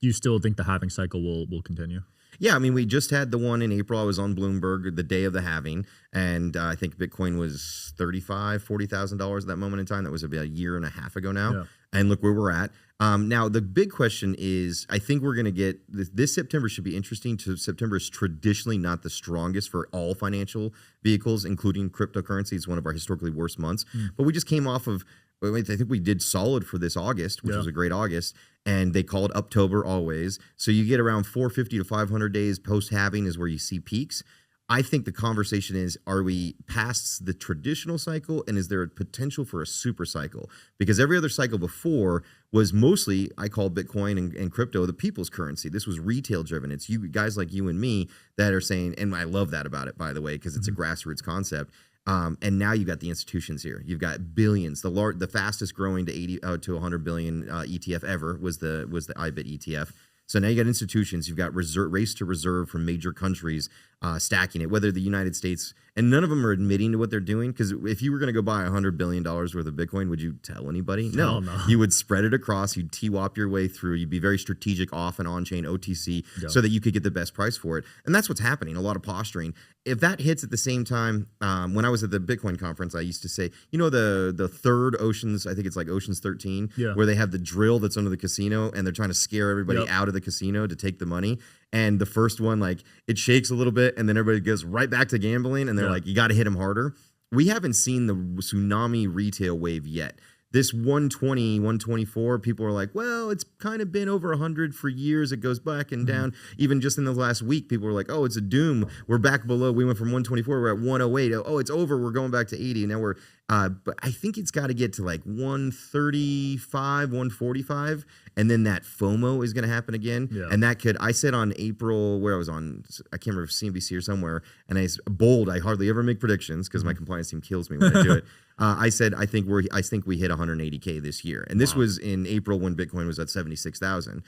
Do you still think the halving cycle will continue? Yeah, I mean, we just had the one in April. I was on Bloomberg the day of the halving, and I think Bitcoin was $40,000 at that moment in time. That was about a year and a half ago now. Yeah. And look where we're at. Now, the big question is, I think we're going to get this September should be interesting. September is traditionally not the strongest for all financial vehicles, including cryptocurrency. It's one of our historically worst months. But we just came off of, I think we did solid for this August, which was a great August. And they call it Uptober always. So you get around 450 to 500 days post-halving is where you see peaks. I think the conversation is, are we past the traditional cycle, and is there a potential for a super cycle? Because every other cycle before was mostly, I call Bitcoin and crypto the people's currency. This was retail driven. It's you guys like you and me that are saying, and I love that about it, by the way, because it's a grassroots concept. And now you got the institutions here. You've got billions. The fastest growing to 80 to 100 billion ETF ever was the IBIT ETF. So now you got institutions. You've got race to reserve from major countries stacking it, whether the United States, and none of them are admitting to what they're doing. Because if you were going to go buy $100 billion worth of Bitcoin, would you tell anybody? No. You would spread it across. You'd TWAP your way through. You'd be very strategic off and on chain OTC so that you could get the best price for it. And that's what's happening. A lot of posturing. If that hits at the same time, when I was at the Bitcoin conference, I used to say, you know, the third Oceans, I think it's like Oceans 13, where they have the drill that's under the casino and they're trying to scare everybody out of the casino to take the money. And the first one, like, it shakes a little bit and then everybody goes right back to gambling and they're like, you got to hit them harder. We haven't seen the tsunami retail wave yet. This 120, 124, people are like, well, it's kind of been over 100 for years. It goes back and down. Even just in the last week, people were like, oh, it's a doom. We're back below. We went from 124. We're at 108. Oh, it's over. We're going back to 80. Now we're, but I think it's got to get to like 135, 145. And then that FOMO is going to happen again. And that could, I said on April, where I was on, I can't remember, CNBC or somewhere. And I hardly ever make predictions because my compliance team kills me when I do it. I said, I think we hit 180K this year. And this was in April when Bitcoin was at 76,000.